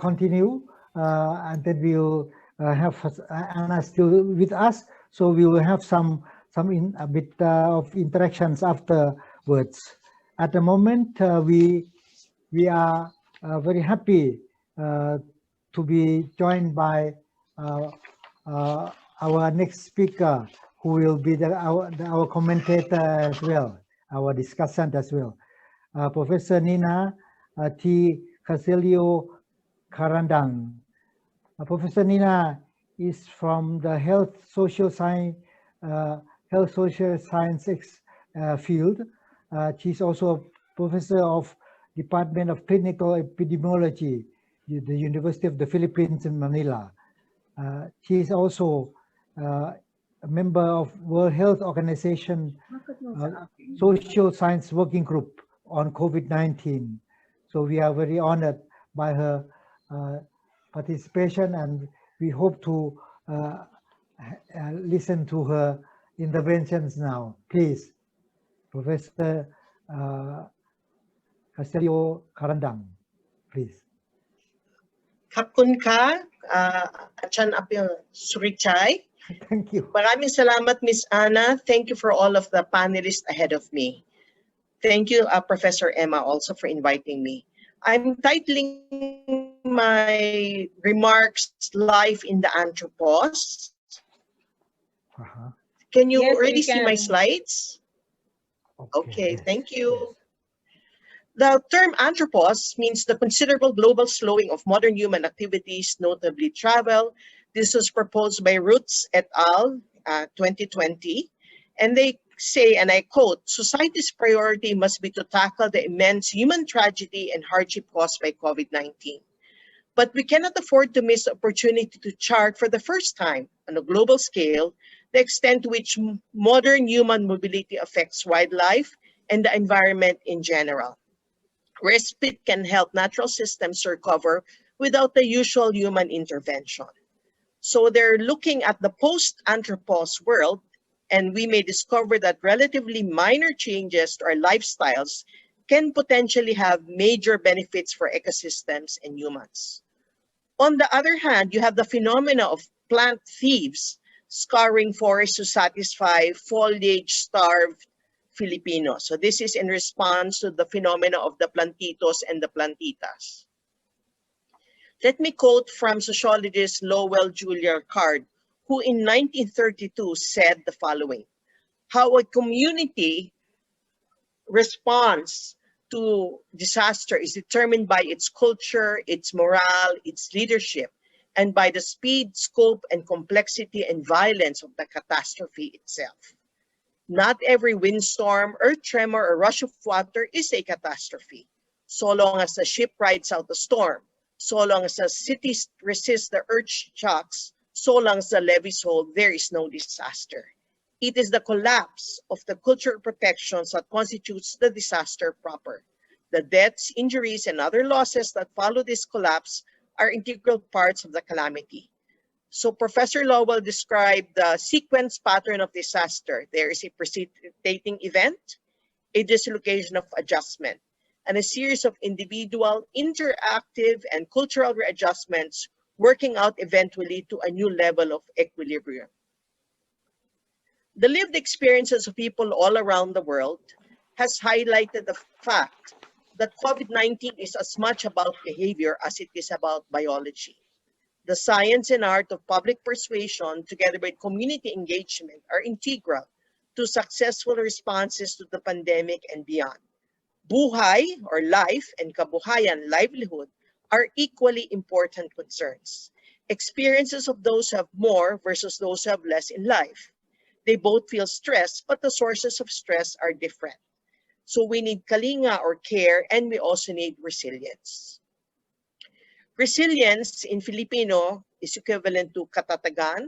continue, and then we'll have Anna still with us, so we will have a bit of interactions afterwards. At the moment, we are very happy to be joined by our next speaker, who will be our commentator as well, our discussant as well, Professor Nina Castillo-Carandang. Professor Nina is from the health social science field. She's also a professor of Department of Clinical Epidemiology, the University of the Philippines in Manila. She is also a member of World Health Organization Social Science Working Group on COVID-19. So we are very honored by her participation, and we hope to listen to her interventions now. Please, Professor Castillo-Carandang, please. Kapkun ka, Achan Apil Surichay. Thank you. Maraming salamat, Miss Anna. Thank you for all of the panelists ahead of me. Thank you, Professor Emma, also for inviting me. I'm titling my remarks Life in the Anthropause. Can you already see my slides? Okay, yes, thank you. Yes. The term anthropause means the considerable global slowing of modern human activities, notably travel. This was proposed by Roots et al. 2020. And they say, and I quote, society's priority must be to tackle the immense human tragedy and hardship caused by COVID-19. But we cannot afford to miss the opportunity to chart for the first time on a global scale the extent to which modern human mobility affects wildlife and the environment in general. Respite can help natural systems recover without the usual human intervention. So they're looking at the post-anthropause world, and we may discover that relatively minor changes to our lifestyles can potentially have major benefits for ecosystems and humans. On the other hand, you have the phenomena of plant thieves scouring forests to satisfy foliage-starved Filipinos. So this is in response to the phenomena of the plantitos and the plantitas. Let me quote from sociologist Lowell Julia Card, who in 1932 said the following: how a community responds to disaster is determined by its culture, its morale, its leadership, and by the speed, scope, and complexity and violence of the catastrophe itself. Not every windstorm, earth tremor, or rush of water is a catastrophe, so long as the ship rides out the storm, so long as the city resists the earth shocks, so long as the levees hold, there is no disaster. It is the collapse of the cultural protections that constitutes the disaster proper. The deaths, injuries, and other losses that follow this collapse are integral parts of the calamity. So Professor Lowell described the sequence pattern of disaster. There is a precipitating event, a dislocation of adjustment, and a series of individual, interactive, and cultural readjustments working out eventually to a new level of equilibrium. The lived experiences of people all around the world has highlighted the fact that COVID-19 is as much about behavior as it is about biology. The science and art of public persuasion, together with community engagement, are integral to successful responses to the pandemic and beyond. Buhay, or life, and kabuhayan, livelihood, are equally important concerns. Experiences of those who have more versus those who have less in life. They both feel stress, but the sources of stress are different. So we need kalinga, or care, and we also need resilience. Resilience in Filipino is equivalent to katatagan,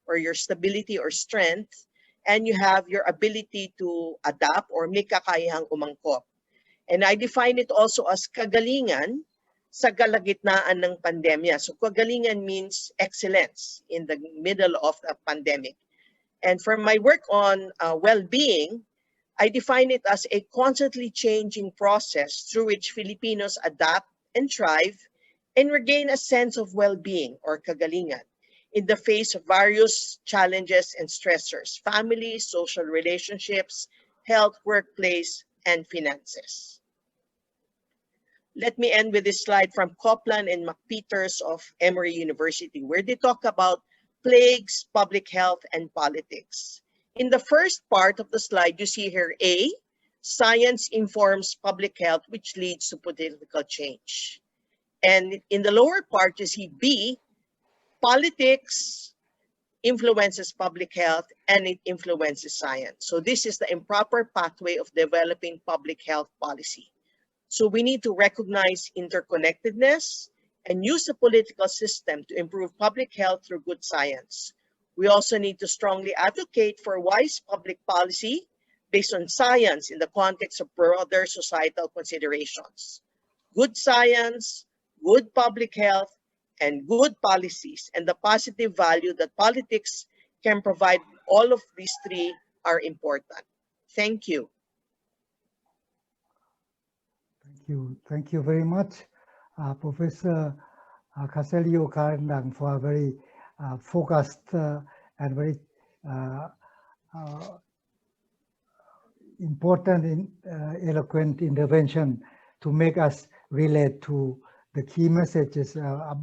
or your stability or strength, and you have your ability to adapt or may kakayahang umangkop. And I define it also as kagalingan sa kalagitnaan ng pandemya. So kagalingan means excellence in the middle of a pandemic. And for my work on well-being, I define it as a constantly changing process through which Filipinos adapt and thrive and regain a sense of well-being or kagalingan in the face of various challenges and stressors, family, social relationships, health, workplace, and finances. Let me end with this slide from Copland and McPeters of Emory University, where they talk about plagues, public health, and politics. In the first part of the slide, you see here A, science informs public health, which leads to political change. And in the lower part, you see B, politics influences public health and it influences science. So this is the improper pathway of developing public health policy. So we need to recognize interconnectedness and use the political system to improve public health through good science. We also need to strongly advocate for wise public policy based on science in the context of broader societal considerations. Good science, good public health, and good policies, and the positive value that politics can provide, all of these three are important. Thank you. Thank you very much, Professor Castillo-Carandang, for a very focused and very important and eloquent intervention to make us relate to the key messages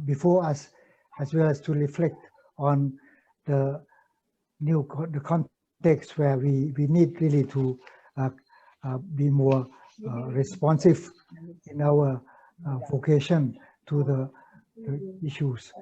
before us, as well as to reflect on the context where we need really to be more responsive in our vocation to the issues.